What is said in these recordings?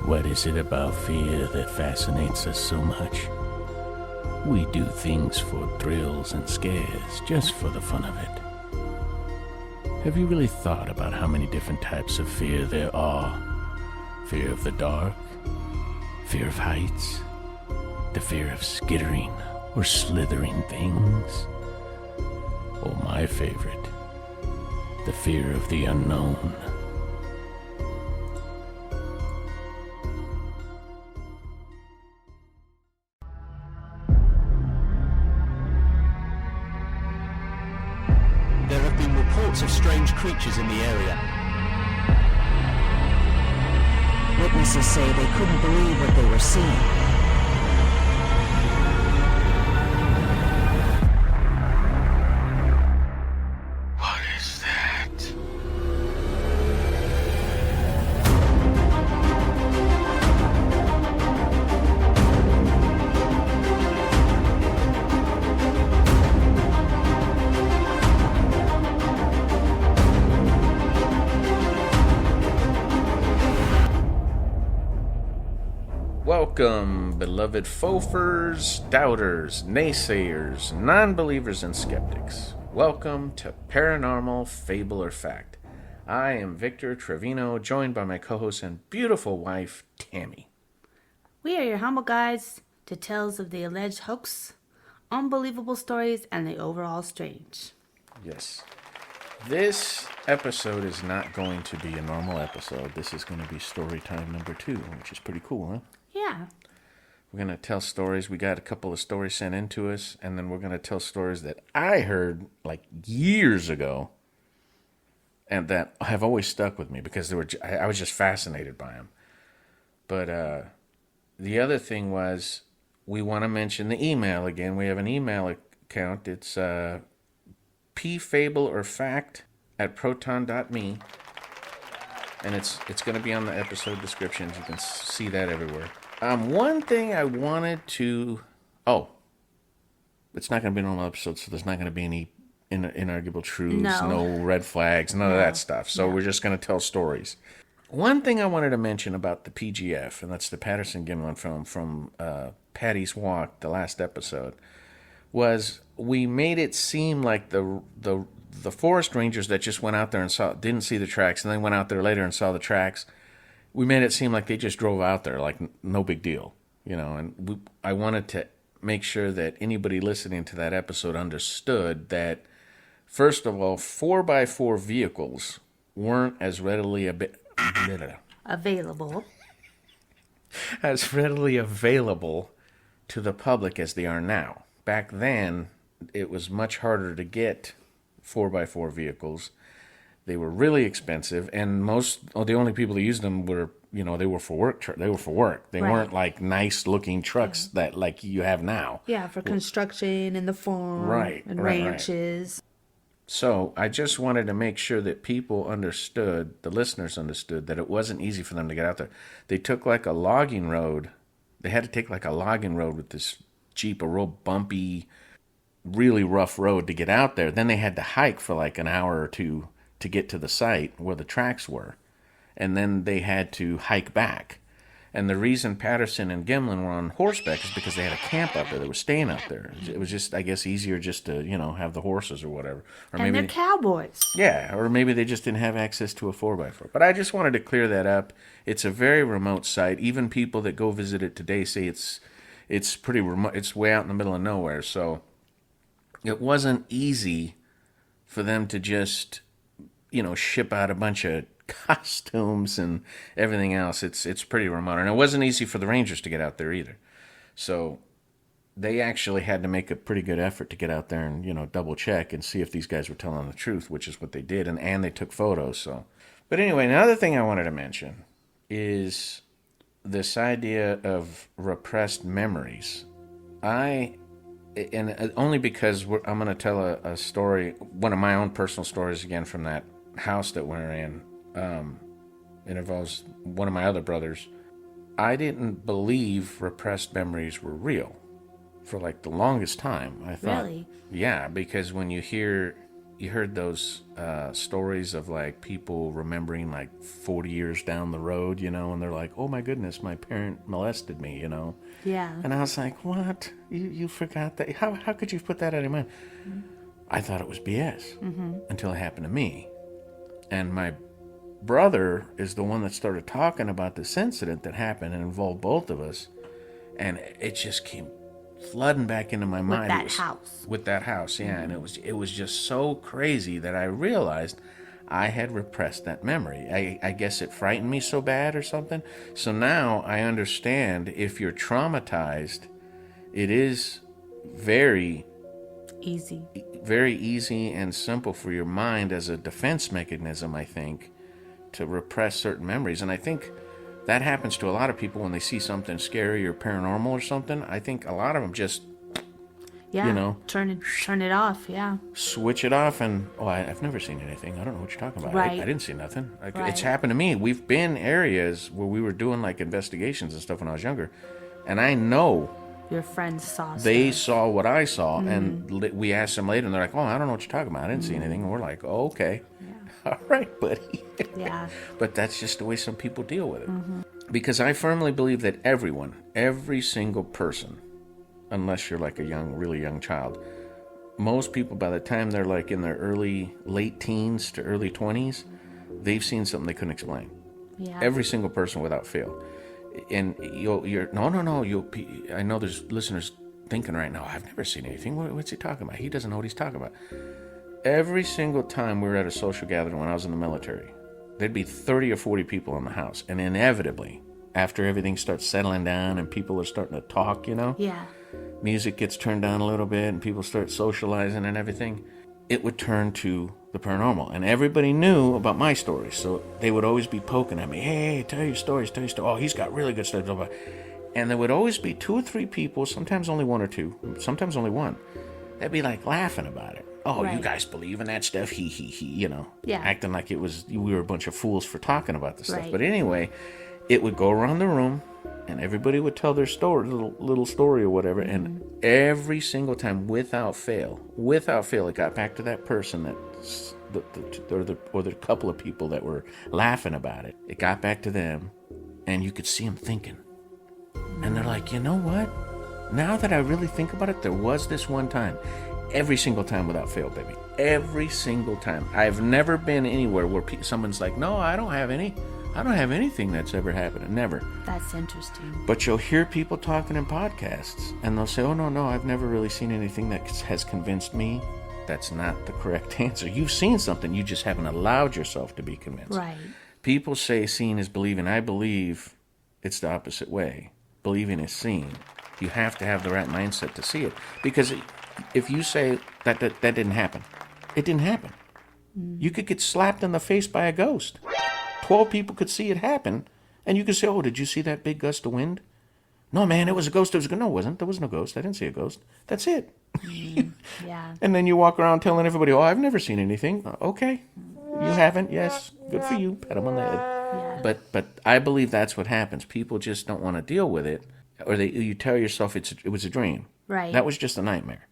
What is it about fear that fascinates us so much? We do things for thrills and scares, just for the fun of it. Have you really thought about how many different types of fear there are? Fear of the dark, fear of heights, the fear of skittering or slithering things, or my favorite, the fear of the unknown. There have been reports of strange creatures in the area. Witnesses say they couldn't believe what they were seeing. What is that? Welcome, beloved Fofers, doubters, naysayers, non-believers, and skeptics. Welcome to Paranormal Fable or Fact. I am Victor Trevino, joined by my co-host and beautiful wife, Tammy. We are your humble guides to tales of the alleged hoax, unbelievable stories, and the overall strange. Yes. This episode is not going to be a normal episode. This is going to be story time number 2, which is pretty cool, huh? Yeah. We're going to tell stories. We got a couple of stories sent in to us, and then we're going to tell stories that I heard like years ago and that have always stuck with me because I was just fascinated by them. But the other thing was we want to mention the email again. We have an email account. It's pfableorfact@proton.me, and it's going to be on the episode descriptions. You can see that everywhere. One thing I wanted to... Oh, it's not going to be a normal episode, so there's not going to be any inarguable truths, no red flags, none of that stuff. So we're just going to tell stories. One thing I wanted to mention about the PGF, and that's the Patterson-Gimlin film from Patty's Walk, the last episode, was we made it seem like the forest rangers that just went out there and didn't see the tracks, and then went out there later and saw the tracks. We made it seem like they just drove out there, like no big deal, and I wanted to make sure that anybody listening to that episode understood that, first of all, 4x4 vehicles weren't as readily Available to the public as they are now. Back then, it was much harder to get 4x4 vehicles. They were really expensive, and the only people who used them were, they were for work. They weren't like nice looking trucks that like you have now. Yeah, for construction and the farm and ranches. So I just wanted to make sure that people understood, the listeners understood, that it wasn't easy for them to get out there. They took like a logging road. They had to take like a logging road with this Jeep, a real bumpy, really rough road to get out there. Then they had to hike for like an hour or two to get to the site where the tracks were. And then they had to hike back. And the reason Patterson and Gimlin were on horseback is because they had a camp up there. They were staying up there. It was just, I guess, easier just to, have the horses or whatever. Or and they're cowboys. Yeah, or maybe they just didn't have access to a 4x4. But I just wanted to clear that up. It's a very remote site. Even people that go visit it today say it's pretty remote. It's way out in the middle of nowhere. So it wasn't easy for them to just, ship out a bunch of costumes and everything else. It's pretty remote, and it wasn't easy for the Rangers to get out there either. So they actually had to make a pretty good effort to get out there and double check and see if these guys were telling the truth, which is what they did, and they took photos. So, but anyway, another thing I wanted to mention is this idea of repressed memories. Only because I'm going to tell a story, one of my own personal stories again from that house that we're in. It involves one of my other brothers. I didn't believe repressed memories were real for like the longest time. I thought, really? Yeah, because when you hear you heard those stories of like people remembering like 40 years down the road, and they're like, oh my goodness, my parent molested me, Yeah. And I was like, what? You forgot that? How could you put that out of your mind? Mm-hmm. I thought it was BS until it happened to me. And my brother is the one that started talking about this incident that happened and involved both of us. And it just came flooding back into my mind. With that house, yeah. And it was just so crazy that I realized I had repressed that memory. I guess it frightened me so bad or something. So now I understand if you're traumatized, it is very easy and simple for your mind as a defense mechanism, I think, to repress certain memories. And I think that happens to a lot of people when they see something scary or paranormal or something. I think a lot of them just, turn it off, switch it off and, I've never seen anything. I don't know what you're talking about. Right. I didn't see nothing. Right. It's happened to me. We've been areas where we were doing like investigations and stuff when I was younger, and I know your friends saw they stuff. saw what I saw, and we asked them later, and they're like, I don't know what you're talking about. I didn't see anything. And we're like, okay. Yeah. All right, buddy. Yeah. But that's just the way some people deal with it. Because I firmly believe that every single person, unless you're like a really young child, most people by the time they're like in their late teens to early 20s, they've seen something they couldn't explain. Yeah. Every single person without fail. And I know there's listeners thinking right now, I've never seen anything. What's he talking about? He doesn't know what he's talking about. Every single time we were at a social gathering when I was in the military, there'd be 30 or 40 people in the house. And inevitably, after everything starts settling down and people are starting to talk, Yeah. music gets turned down a little bit and people start socializing and everything, it would turn to the paranormal. And everybody knew about my stories, so they would always be poking at me. Hey, tell your stories. Oh, he's got really good stories. And there would always be 2 or 3 people, sometimes only 1 or 2, sometimes only 1, that'd be like laughing about it. Oh, Right. You guys believe in that stuff? He, Yeah. acting like we were a bunch of fools for talking about this stuff. Right. But anyway, it would go around the room, and everybody would tell their story, little story or whatever, and every single time, without fail, it got back to that person or the couple of people that were laughing about it. It got back to them, and you could see them thinking. And they're like, you know what? Now that I really think about it, there was this one time. Every single time without fail, baby. Every single time. I've never been anywhere where someone's like, no, I don't have anything that's ever happened. Never. That's interesting. But you'll hear people talking in podcasts, and they'll say, oh, no, I've never really seen anything that has convinced me. That's not the correct answer. You've seen something, you just haven't allowed yourself to be convinced. Right. People say seeing is believing. I believe it's the opposite way. Believing is seeing. You have to have the right mindset to see it. Because if you say that didn't happen, it didn't happen. You could get slapped in the face by a ghost. 12 people could see it happen, and you could say, oh, did you see that big gust of wind? No, man, it was a ghost. No, it wasn't. There was no ghost. I didn't see a ghost. That's it. Yeah. And then you walk around telling everybody, oh, I've never seen anything. Okay. You haven't? Yes. Good for you. Pat them on the head. Yeah. But I believe that's what happens. People just don't want to deal with it, or you tell yourself it was a dream. Right. That was just a nightmare.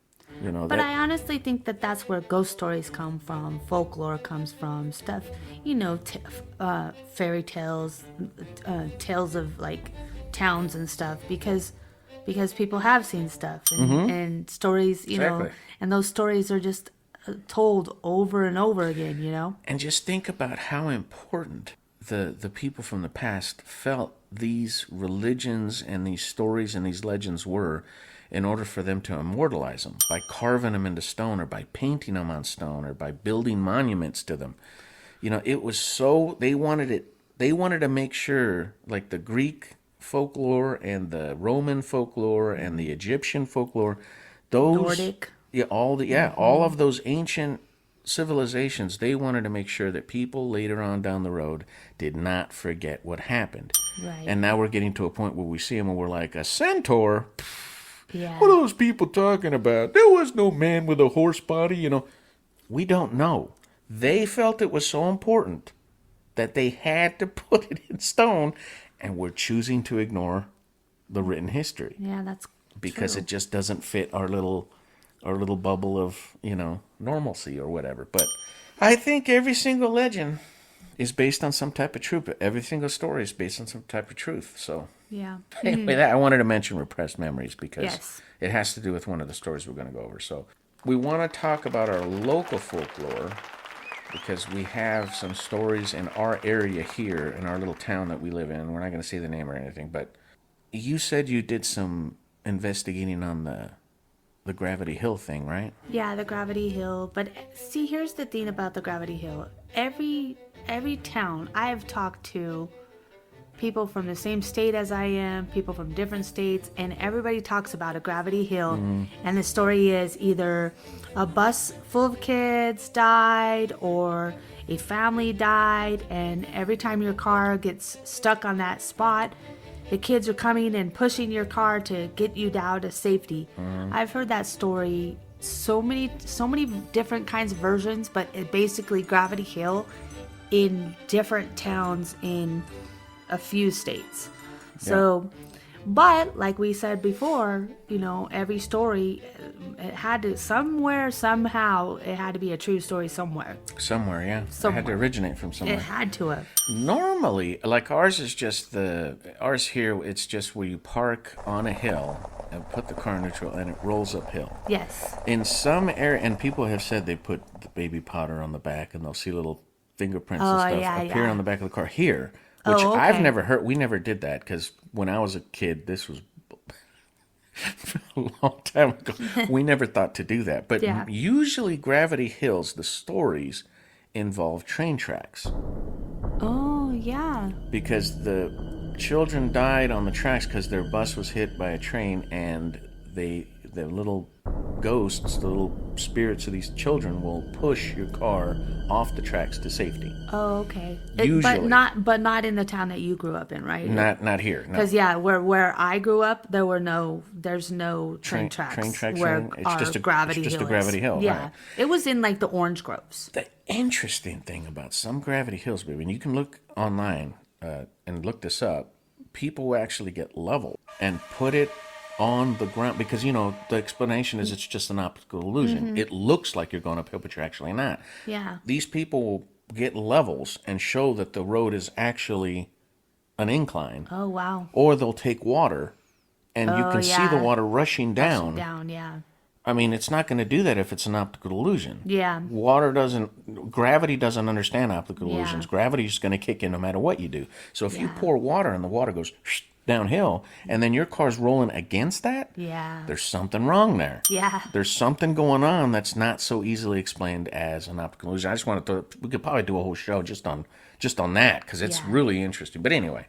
But I honestly think that that's where ghost stories come from, folklore comes from, stuff, fairy tales, tales of like towns and stuff, because people have seen stuff and stories, Exactly. and those stories are just told over and over again, And just think about how important the people from the past felt these religions and these stories and these legends were, in order for them to immortalize them by carving them into stone or by painting them on stone or by building monuments to them. It was so, they wanted to make sure, like the Greek folklore and the Roman folklore and the Egyptian folklore, those Nordic. All of those ancient civilizations, they wanted to make sure that people later on down the road did not forget what happened. Right. And now we're getting to a point where we see them and we're like, a centaur? Yeah. What are those people talking about? There was no man with a horse body, We don't know. They felt it was so important that they had to put it in stone, and we're choosing to ignore the written history. Yeah, that's because true. it just doesn't fit our little our little bubble of, normalcy or whatever. But I think every single legend is based on some type of truth. Every single story is based on some type of truth. So Yeah. anyway, I wanted to mention repressed memories because Yes. it has to do with one of the stories we're going to go over. So we want to talk about our local folklore because we have some stories in our area here in our little town that we live in. We're not going to say the name or anything, but you said you did some investigating on the Gravity Hill thing, right? Yeah, the Gravity Hill. But see, here's the thing about the Gravity Hill. Every town I have talked to, people from the same state as I am, people from different states, and everybody talks about a Gravity Hill. And the story is either a bus full of kids died or a family died, and every time your car gets stuck on that spot, the kids are coming and pushing your car to get you down to safety. I've heard that story so many different kinds of versions, but it basically Gravity Hill in different towns in a few states. So, but like we said before, every story, it had to somehow it had to be a true story somewhere. Somewhere, yeah. It had to Somewhere. originate from somewhere. It had to have. Normally, like ours is just ours here, it's just where you park on a hill and put the car in neutral and it rolls uphill. Yes. In some area, and people have said they put the baby powder on the back and they'll see little fingerprints and stuff appear on the back of the car here, which I've never heard. We never did that because when I was a kid, this was a long time ago. We never thought to do that. But usually Gravity Hills, the stories involve train tracks. Oh, yeah. Because the children died on the tracks because their bus was hit by a train, and the little ghosts, the little spirits of these children will push your car off the tracks to safety. Oh, okay. Usually. But not in the town that you grew up in, right? Not here. No. Because where I grew up, there's no train tracks. Train tracks. Where It's our just a Gravity it's just Hill a Gravity is. Hill. Yeah, Right. it was in like the orange groves. The interesting thing about some Gravity Hills, baby, and you can look online and look this up, people will actually get level and put it on the ground because, the explanation is it's just an optical illusion. It looks like you're going uphill, but you're actually not. Yeah. These people will get levels and show that the road is actually an incline. Oh, wow. Or they'll take water and you can see the water rushing down. Down, yeah. I mean, it's not going to do that if it's an optical illusion. Yeah. Gravity doesn't understand optical Yeah. illusions. Gravity is going to kick in no matter what you do. So if you pour water and the water goes downhill and then your car's rolling against that, there's something wrong there. Yeah. There's something going on that's not so easily explained as an optical illusion. I just wanted to, we could probably do a whole show just on that because it's really interesting. But anyway,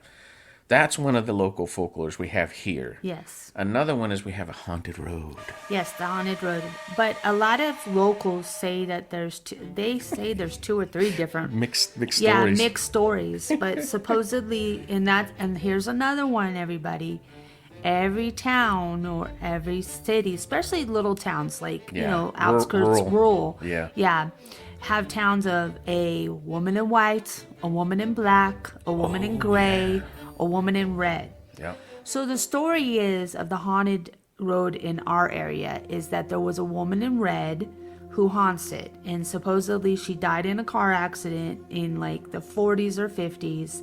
that's one of the local folklores we have here. Yes. Another one is we have a haunted road. Yes, the haunted road. But a lot of locals say that there's two or three different Mixed stories. Yeah, mixed stories. But supposedly and here's another one, everybody. Every town or every city, especially little towns like, outskirts, rural. Yeah. Have towns of a woman in white, a woman in black, a woman in gray, a woman in red. Yeah. So the story is of the haunted road in our area is that there was a woman in red who haunts it, and supposedly she died in a car accident in like the 40s or 50s,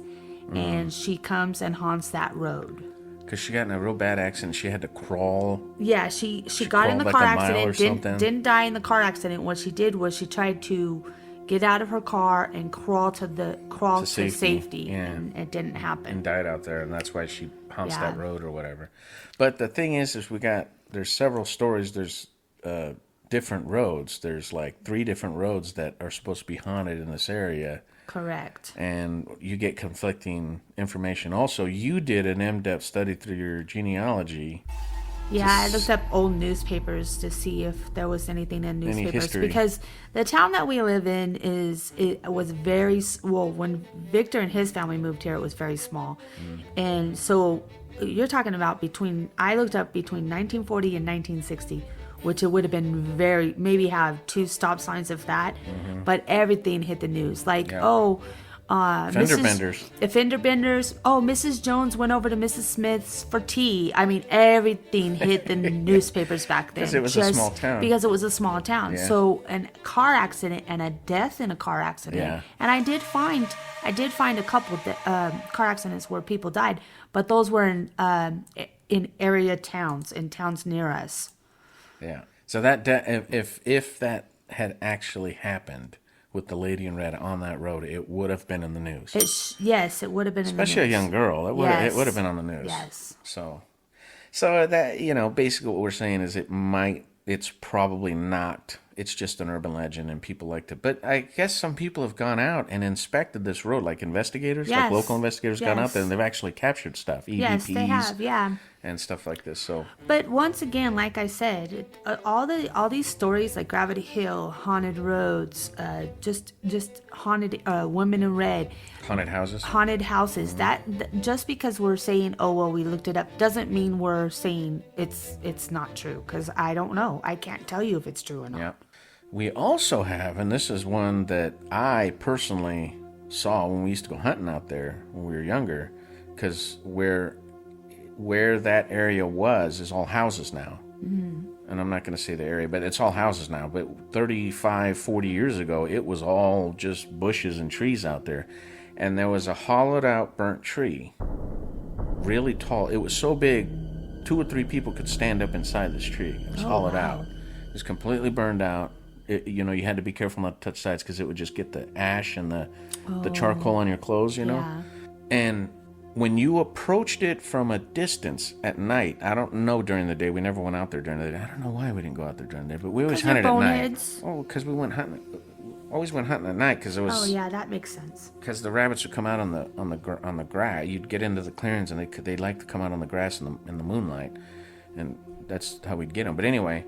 and she comes and haunts that road. Because she got in a real bad accident. She had to crawl. Yeah, she got in the crawled car like a mile or accident, something. didn't die in the car accident. What she did was she tried to get out of her car and crawl to safety, Yeah. and it didn't happen. And died out there, and that's why she haunts Yeah. that road or whatever. But the thing is there's several stories. There's different roads. There's like 3 different roads that are supposed to be haunted in this area. Correct. And you get conflicting information. Also, you did an in-depth study through your genealogy. Yeah, I looked up old newspapers to see if there was anything in newspapers history. because the town that we live in was very well. When Victor and his family moved here, it was very small, and so you're talking about I looked up between 1940 and 1960, which it would have been maybe have 2 stop signs of that, but everything hit the news like Fender benders. Fender benders. Oh, Mrs. Jones went over to Mrs. Smith's for tea. I mean, everything hit the newspapers back then. Because it was a small town. Because it was a small town. Yeah. So, a car accident and a death in a car accident. Yeah. And I did find a couple car accidents where people died, but those were in area towns, in towns near us. Yeah. So that if that had actually happened with the lady in red on that road, it would have been in the news. Yes, it would have been Especially in the news. a young girl. It would have been on the news. Yes. So that, basically what we're saying is it's probably not, it's just an urban legend and people like to, but I guess some people have gone out and inspected this road, like investigators, like local investigators gone out there and they've actually captured stuff, EVPs. Yes, they have, yeah. And stuff like this. So, but once again, like I said, all these stories like Gravity Hill, haunted roads, just haunted women in red, haunted houses. Mm-hmm. That just because we're saying, oh well, we looked it up, doesn't mean we're saying it's not true. Because I don't know, I can't tell you if it's true or not. Yeah. We also have, and this is one that I personally saw when we used to go hunting out there when we were younger, because where that area was is all houses now. Mm-hmm. And I'm not going to say the area, but it's all houses now. But 35, 40 years ago, it was all just bushes and trees out there. And there was a hollowed out burnt tree, really tall. It was so big, 2 or 3 people could stand up inside this tree. It was hollowed out. It was completely burned out. You had to be careful not to touch sides because it would just get the ash and the charcoal on your clothes, Yeah. And when you approached it from a distance at night, I don't know during the day. We never went out there during the day. I don't know why we didn't go out there during the day, but we always hunted at night. Oh, because we went hunting. Always went hunting at night because it was. Oh yeah, that makes sense. Because the rabbits would come out on the grass. You'd get into the clearings and they like to come out on the grass in the moonlight, and that's how we'd get them. But anyway,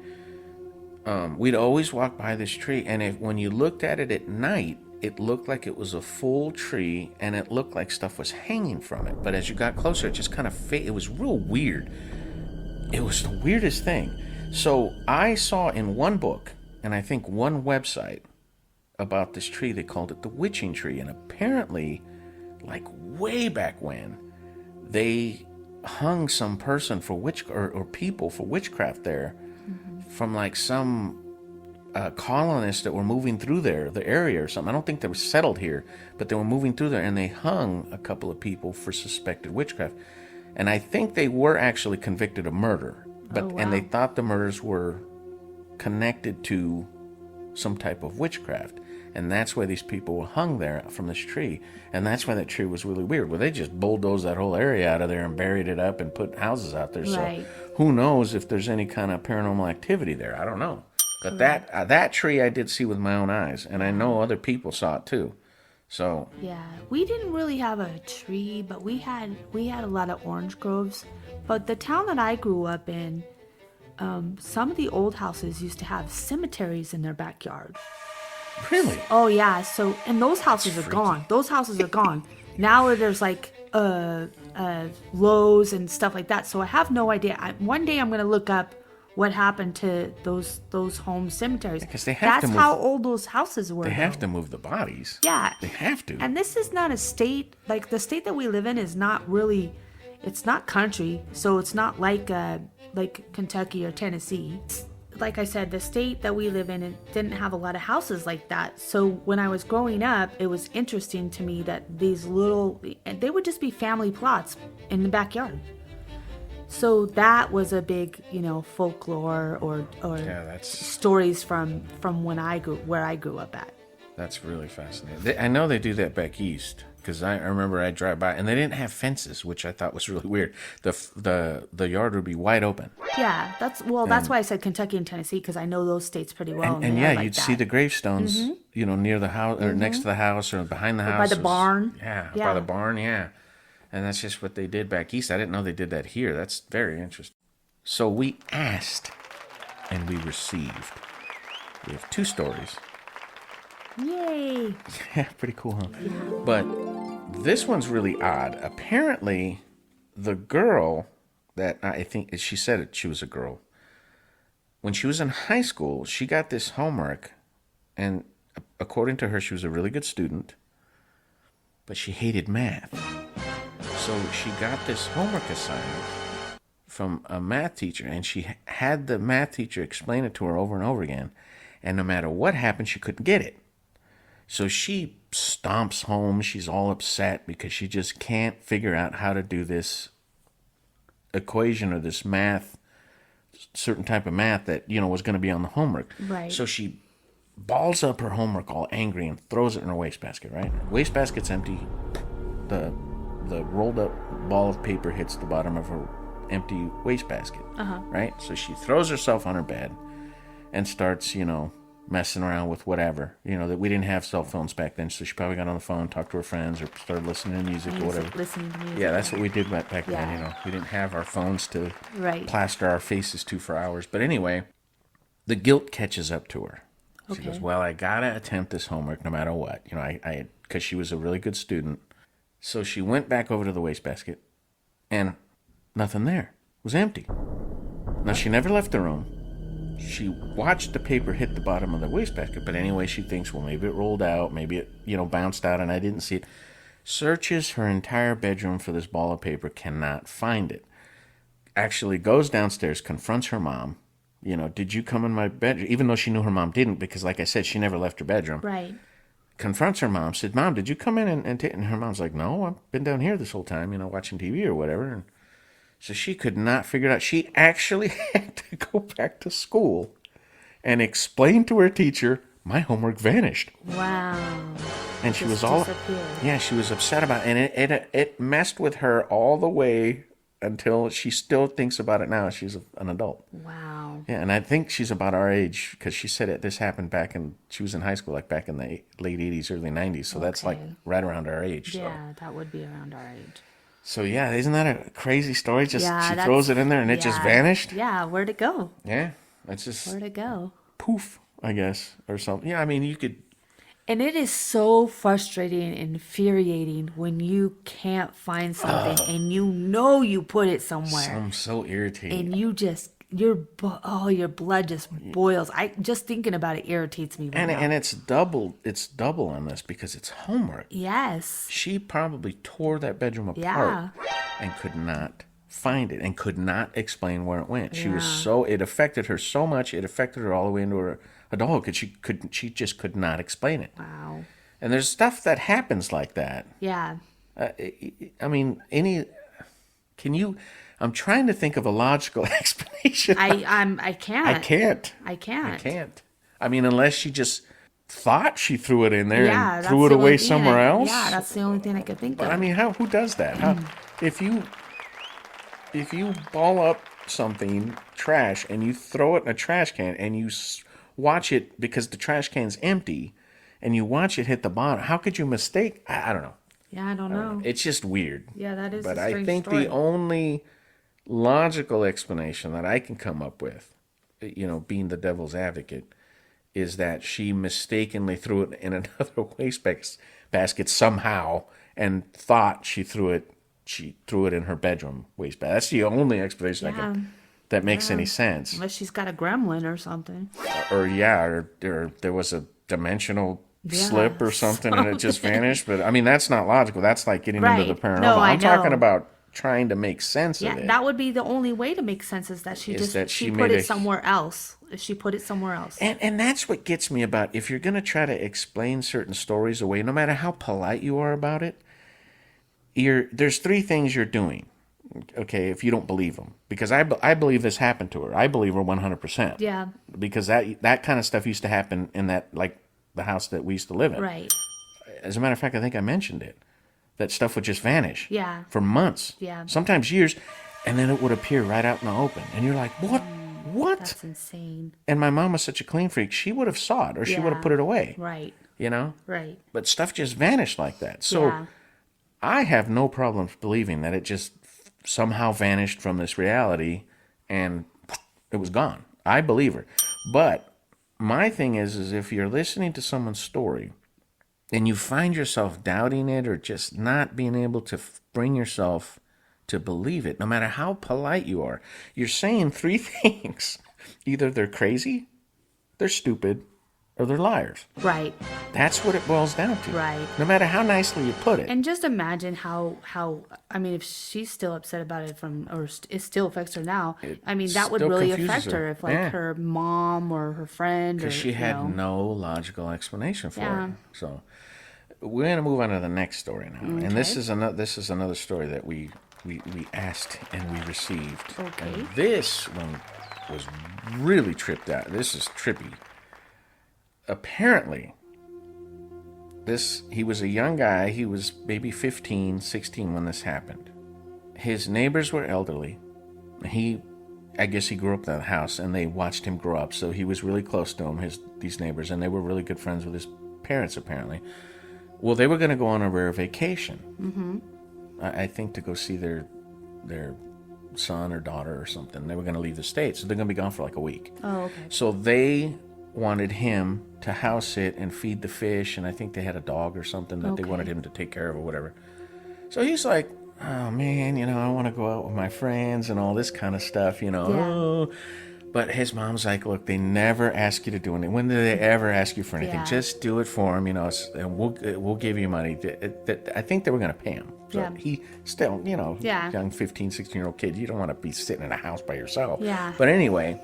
we'd always walk by this tree, and when you looked at it at night, it looked like it was a full tree, and it looked like stuff was hanging from it. But as you got closer, it just kind of it was real weird. It was the weirdest thing. So I saw in one book, and I think one website, about this tree, they called it the witching tree. And apparently, like way back when, they hung some person for or people for witchcraft there, from like some colonists that were moving through the area or something. I don't think they were settled here, but they were moving through there, and they hung a couple of people for suspected witchcraft. And I think they were actually convicted of murder, and they thought the murders were connected to some type of witchcraft. And that's why these people were hung there from this tree. And that's why that tree was really weird. Well, they just bulldozed that whole area out of there and buried it up and put houses out there. Right. So who knows if there's any kind of paranormal activity there. I don't know. But that tree I did see with my own eyes. And I know other people saw it too. So yeah, we didn't really have a tree, but we had a lot of orange groves. But the town that I grew up in, some of the old houses used to have cemeteries in their backyard. Really? Oh yeah. So, and those houses are gone. Those houses are gone. Now there's like Lowe's and stuff like that. So I have no idea. One day I'm gonna look up what happened to those home cemeteries. Because they have to move. That's how old those houses were. They have to move the bodies. Yeah. They have to. And this is not a state, like the state that we live in is not really, it's not country. So it's not like Kentucky or Tennessee. Like I said, the state that we live in, it didn't have a lot of houses like that. So when I was growing up, it was interesting to me that these they would just be family plots in the backyard. So that was a big, folklore or stories from where I grew up at. That's really fascinating. I know they do that back east. Because I remember I drive by, and they didn't have fences, which I thought was really weird. The yard would be wide open. Yeah, that's why I said Kentucky and Tennessee, because I know those states pretty well. And yeah, you'd see the gravestones, near the house or next to the house or behind the house. By the barn. Yeah, by the barn, yeah. And that's just what they did back east. I didn't know they did that here. That's very interesting. So we asked, and we received. We have 2 stories. Yay! Yeah, pretty cool, huh? Yeah. But this one's really odd. Apparently, the girl that I think she said it, she was a girl. When she was in high school, she got this homework, and according to her, she was a really good student. but she hated math. So she got this homework assignment from a math teacher, and she had the math teacher explain it to her over and over again, and no matter what happened, she couldn't get it. So she stomps home. She's all upset because she just can't figure out how to do this equation or this math, certain type of math that, was going to be on the homework. Right. So she balls up her homework all angry and throws it in her wastebasket, right? Her wastebasket's empty. The rolled up ball of paper hits the bottom of her empty wastebasket, right? So she throws herself on her bed and starts, messing around with whatever, that we didn't have cell phones back then, so she probably got on the phone, talked to her friends, or started listening to music or whatever. Listening to music. Yeah, that's what we did back then, We didn't have our phones to plaster our faces to for hours. But anyway, the guilt catches up to her. She goes, well, I gotta attempt this homework no matter what, because she was a really good student. So she went back over to the wastebasket, and nothing there. It was empty. Now, she never left the room. She watched the paper hit the bottom of the wastebasket, but anyway, she thinks, well, maybe it rolled out, maybe it, bounced out and I didn't see it. Searches her entire bedroom for this ball of paper, cannot find it. Actually goes downstairs, confronts her mom. Did you come in my bedroom? Even though she knew her mom didn't, because like I said, she never left her bedroom. Right. Confronts her mom, said, Mom, did you come in and her mom's like, no, I've been down here this whole time, watching TV or whatever. And so she could not figure it out. She actually had to go back to school and explain to her teacher, my homework vanished. Wow. And she was all, she was upset about it. And it messed with her all the way until she still thinks about it now. She's an adult. Wow. Yeah, and I think she's about our age, because she said this happened she was in high school, like back in the late 80s, early 90s. So that's like right around our age. Yeah, that would be around our age. So yeah, isn't that a crazy story? She throws it in there and it just vanished? Yeah, where'd it go? Yeah, it's just... Where'd it go? Poof, I guess, or something. Yeah, I mean, you could... And it is so frustrating and infuriating when you can't find something and you put it somewhere. I'm so irritated. And you just, your blood just boils. Just thinking about it irritates me. And it's double on this because it's homework. Yes. She probably tore that bedroom apart and could not find it and could not explain where it went. She was it affected her so much. It affected her all the way into her adulthood. She just could not explain it. Wow. And there's stuff that happens like that. Yeah. I mean, I'm trying to think of a logical explanation. I can't. I can't. I mean, unless she just thought she threw it in there and threw it the away only somewhere else. Yeah, that's the only thing I could think of. But I mean, who does that? If you ball up something, trash, and you throw it in a trash can and you watch it because the trash can's empty and you watch it hit the bottom, how could you mistake? I don't know. Yeah, I don't know. It's just weird. Yeah, that is But a strange I think story. the only logical explanation that I can come up with, being the devil's advocate, is that she mistakenly threw it in another wastebasket somehow and thought she threw it in her bedroom wastebasket. That's the only explanation that makes any sense. Unless she's got a gremlin or something. Or there was a dimensional slip or something and it just vanished. But I mean, that's not logical. That's like getting into the paranormal. No, I'm talking about trying to make sense of it. Yeah, that would be the only way to make sense is that she put it somewhere else. If she put it somewhere else. And that's what gets me about, if you're going to try to explain certain stories away, no matter how polite you are about it, there's three things you're doing, okay, if you don't believe them. Because I believe this happened to her. I believe her 100%. Yeah. Because that kind of stuff used to happen in that, like, the house that we used to live in. Right. As a matter of fact, I think I mentioned it. That stuff would just vanish. Yeah. For months. Yeah. Sometimes years. And then it would appear right out in the open. And you're like, what? What? That's insane. And my mom was such a clean freak. She would have saw it or she would have put it away. Right. Right. But stuff just vanished like that. So I have no problems believing that it just somehow vanished from this reality and it was gone. I believe her. But my thing is if you're listening to someone's story and you find yourself doubting it or just not being able to bring yourself to believe it, no matter how polite you are, you're saying three things. Either they're crazy, they're stupid, or they're liars. Right. That's what it boils down to. Right. No matter how nicely you put it. And just imagine how I mean, if she's still upset about it it still affects her now. I mean, that would still really confuses affect her if, like, Yeah. her mom or her friend, or Because she had you know. no logical explanation for Yeah. it. So we're going to move on to the next story now. And this is another story that we asked and we received. Okay. And this one was really tripped out. This is trippy. Apparently, he was a young guy. He was maybe 15, 16 when this happened. His neighbors were elderly. I guess he grew up in that house, and they watched him grow up. So he was really close to him, these neighbors, and they were really good friends with his parents, apparently. Well, they were going to go on a rare vacation. Mm-hmm. I think to go see their son or daughter or something. They were going to leave the state, so they're going to be gone for like a week. Oh, okay. So they wanted him to house sit and feed the fish, and I think they had a dog or something that they wanted him to take care of or whatever. So he's like, oh man, I want to go out with my friends and all this kind of stuff, Yeah. But his mom's like, look, they never ask you to do anything. When do they ever ask you for anything? Yeah. Just do it for them, and we'll give you money. I think they were going to pay him. So Yeah. he still, Yeah. young 15, 16-year-old kid, you don't want to be sitting in a house by yourself. Yeah. But anyway,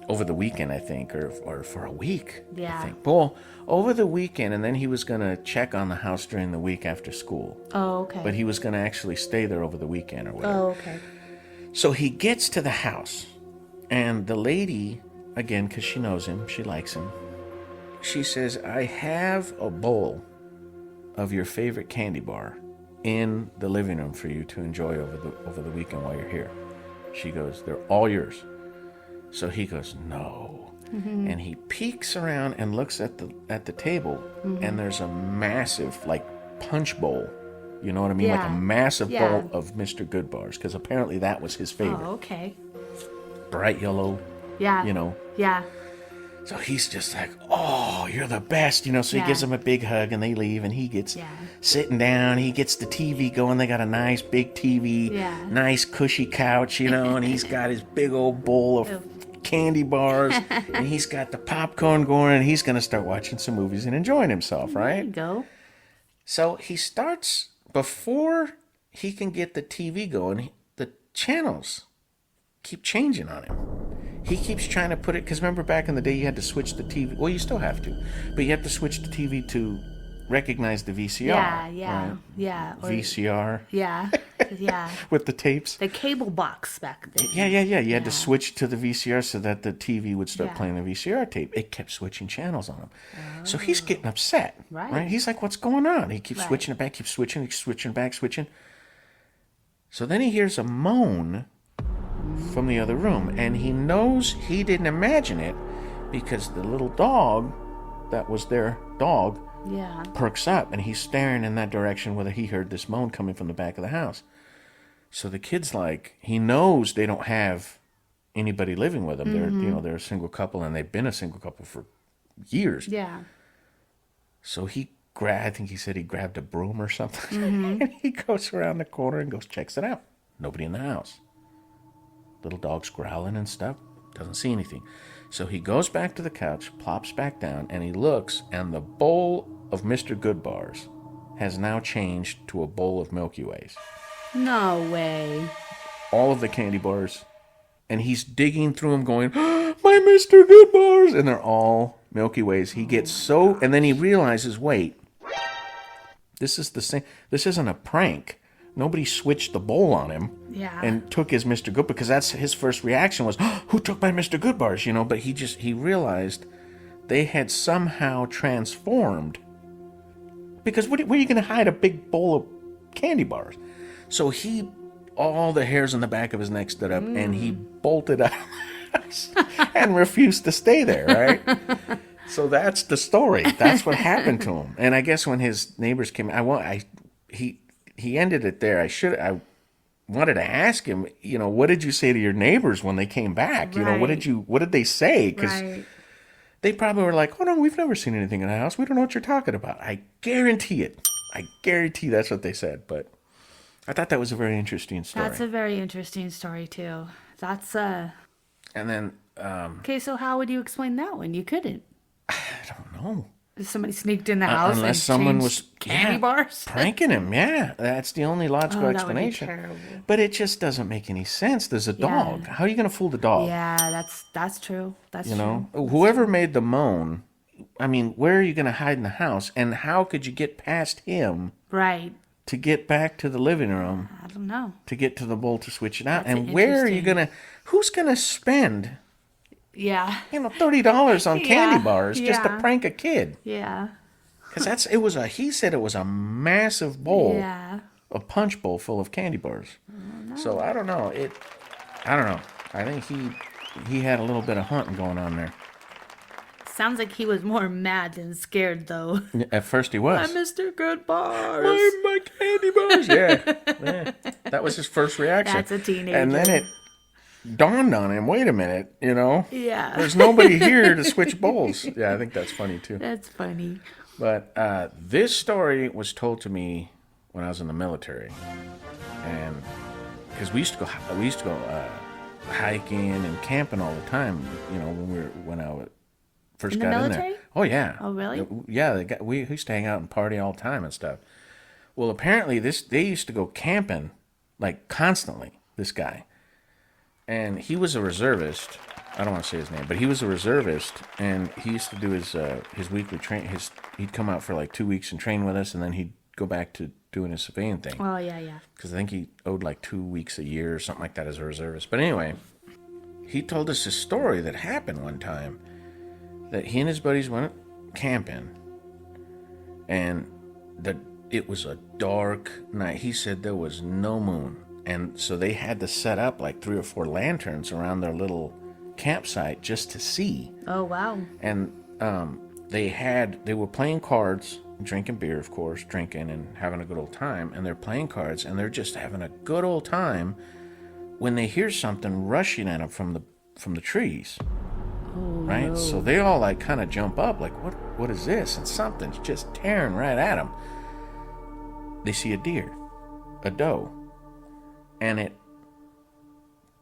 over the weekend, I think, or for a week, Yeah. I think. Well, over the weekend, and then he was going to check on the house during the week after school. Oh, okay. But he was going to actually stay there over the weekend or whatever. Oh, okay. So he gets to the house, and the lady, again, because she knows him, she likes him, she says, I have a bowl of your favorite candy bar in the living room for you to enjoy over the weekend while you're here. She goes, they're all yours. So he goes, no. Mm-hmm. And he peeks around and looks at the table, and there's a massive, like, punch bowl. You know what I mean? Yeah. Like a massive Yeah. bowl of Mr. Goodbars, because apparently that was his favorite. Oh, okay. Bright yellow, Yeah. Yeah. So he's just like, oh, you're the best, So he Yeah. gives him a big hug, and they leave, and he gets Yeah. sitting down. He gets the TV going. They got a nice big TV, Yeah. nice cushy couch, and he's got his big old bowl of candy bars, and he's got the popcorn going, and he's going to start watching some movies and enjoying himself, There you right? go. So he starts, before he can get the TV going, the channels keep changing on him. He keeps trying to put it, because remember back in the day you had to switch the TV, well, you still have to, but you have to switch the TV to recognize the VCR. Yeah. Right? Yeah. Or, VCR yeah. Yeah. with the tapes. The cable box back then. Yeah. You had to switch to the VCR so that the TV would start Yeah. playing the VCR tape. It kept switching channels on him. So he's getting upset. Right. He's like, what's going on? He keeps Right. switching it back, keeps switching back, switching. So then he hears a moan from the other room, and he knows he didn't imagine it, because the little dog that was their dog Yeah. perks up, and he's staring in that direction whether he heard this moan coming from the back of the house. So the kid's like, he knows they don't have anybody living with them. They're they're a single couple, and they've been a single couple for years. Yeah. So I think he said he grabbed a broom or something, and he goes around the corner and checks it out. Nobody in the house. Little dog's growling and stuff. Doesn't see anything. So he goes back to the couch, plops back down, and he looks, and the bowl of Mr. Goodbars has now changed to a bowl of Milky Ways. No way. All of the candy bars. And he's digging through them going, oh, my Mr. Goodbars! And they're all Milky Ways. He gets so... And then he realizes, wait, this is the same... This isn't a prank. Nobody switched the bowl on him Yeah. and took his Mr. Good, because that's his first reaction was, oh, who took my Mr. Goodbars? But he realized they had somehow transformed, because where are you going to hide a big bowl of candy bars? So all the hairs on the back of his neck stood up, and he bolted out and refused to stay there, right? So that's the story. That's what happened to him. And I guess when his neighbors came, he ended it there. I wanted to ask him, what did you say to your neighbors when they came back? Right. What did they say? Because Right. they probably were like, oh no, we've never seen anything in the house. We don't know what you're talking about. I guarantee it. I guarantee that's what they said. But I thought that was a very interesting story. That's a very interesting story too. That's And then, okay, so how would you explain that one? You couldn't. I don't know. Somebody sneaked in the house Unless and someone changed was candy bars. pranking him. Yeah, that's the only logical Oh, that would be explanation. terrible. But it just doesn't make any sense. There's a Yeah. dog. How are you going to fool the dog? Yeah, that's true. That's You true. know, whoever made the moan, I mean, where are you going to hide in the house? And how could you get past him Right. to get back to the living room, I don't know. to get to the bowl to switch it out? That's And where are you interesting. going to, who's going to spend, Yeah. $30 on candy Yeah, bars just to yeah. prank a kid? Yeah. Because he said it was a massive bowl, Yeah. a punch bowl full of candy bars. So I don't know. I don't know. I think he had a little bit of hunting going on there. Sounds like he was more mad than scared, though. At first he was. Mr. Good Bars. Why my candy bars? Yeah. That was his first reaction. That's a teenager. And then it dawned on him, wait a minute, Yeah. there's nobody here to switch bowls. Yeah, I think that's funny too. That's funny. But this story was told to me when I was in the military. And because we used to go hiking and camping all the time, when I first In the got in military? there. Oh yeah. Oh, really? Yeah, we used to hang out and party all the time and stuff. Well, apparently they used to go camping like constantly, this guy. And he was a reservist. I don't want to say his name, but he was a reservist, and he used to do his weekly train. He'd come out for like 2 weeks and train with us, and then he'd go back to doing his civilian thing. Oh, yeah. Because I think he owed like 2 weeks a year or something like that as a reservist. But anyway, he told us a story that happened one time, that he and his buddies went camping, and it was a dark night. He said there was no moon, and so they had to set up like 3 or 4 lanterns around their little campsite just to see. Oh, wow. And they were playing cards, drinking beer, of course, drinking and having a good old time, and they're playing cards, and they're just having a good old time when they hear something rushing at them from the trees. Oh, Right? no. So they all like kind of jump up like, what is this? And something's just tearing right at them. They see a deer, a doe, and it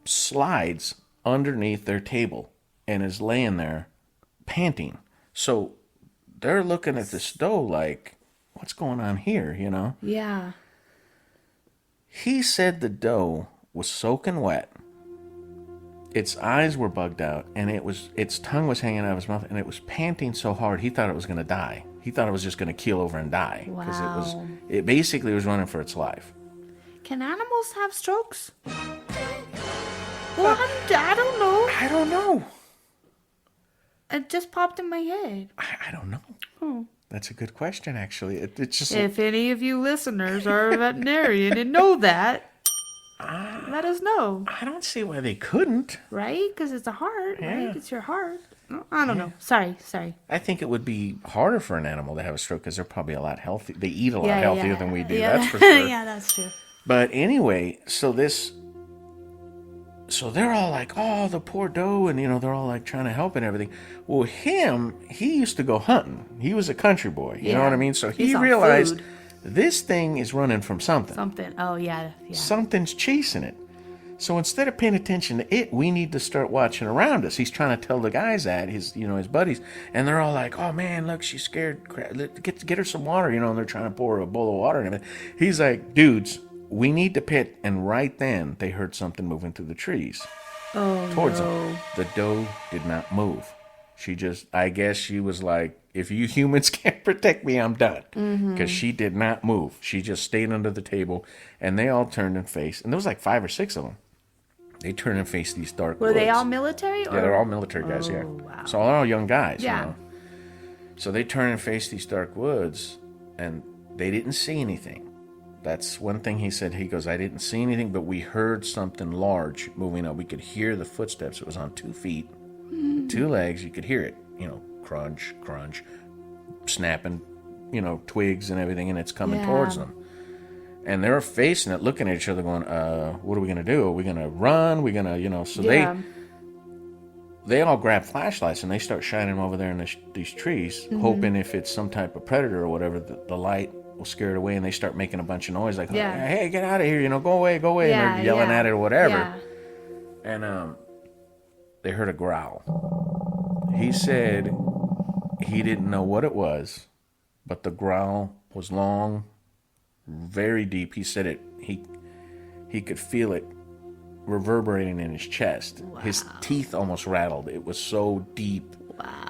slides underneath their table and is laying there panting. So they're looking at this doe like, what's going on here, Yeah. He said the doe was soaking wet. Its eyes were bugged out, and its tongue was hanging out of its mouth, and it was panting so hard he thought it was going to die. He thought it was just going to keel over and die. Because Wow. it basically was running for its life. Can animals have strokes? Well, I don't know. I don't know. It just popped in my head. I don't know. That's a good question, actually. It's just... If any of you listeners are a veterinarian and know that, let us know. I don't see why they couldn't. Right? Because it's a heart, Yeah. right? It's your heart. I don't know. Sorry. I think it would be harder for an animal to have a stroke because they're probably a lot healthy. They eat a lot healthier than we do. Yeah. That's for sure. Yeah, that's true. But anyway, so they're all like, oh, the poor doe, and they're all like trying to help and everything. Well, he used to go hunting. He was a country boy. You know Yeah. what I mean? So he He's on realized food. this thing is running from something. Something. Oh, yeah. Something's chasing it. So instead of paying attention to it, we need to start watching around us. He's trying to tell the guys that, his buddies, and they're all like, "Oh man, look, she's scared. Get her some water," and they're trying to pour her a bowl of water and everything. He's like, "Dudes, we need to pit." And right then, they heard something moving through the trees towards them. The doe did not move. I guess she was like, if you humans can't protect me, I'm done. Because she did not move. She just stayed under the table, and they all turned and faced, and there was like 5 or 6 of them. They turned and faced these dark Were woods. they all military? Yeah, they're all military guys, yeah. Wow. So they're all young guys, Yeah. So they turned and faced these dark woods, and they didn't see anything. That's one thing he said. He goes, I didn't see anything, but we heard something large moving up. We could hear the footsteps. It was on 2 feet, 2 legs. You could hear it, crunch, crunch, snapping, twigs and everything, and it's coming towards them. And they were facing it, looking at each other, going, what are we going to do? Are we going to run? We're going to, so they all grab flashlights and they start shining them over there in these trees, hoping if it's some type of predator or whatever, the light will scare it away, and they start making a bunch of noise like, hey, get out of here, go away, go away. And they're yelling at it or whatever. Yeah. And they heard a growl. He said he didn't know what it was, but the growl was long, very deep. He said he could feel it reverberating in his chest. Wow. His teeth almost rattled. It was so deep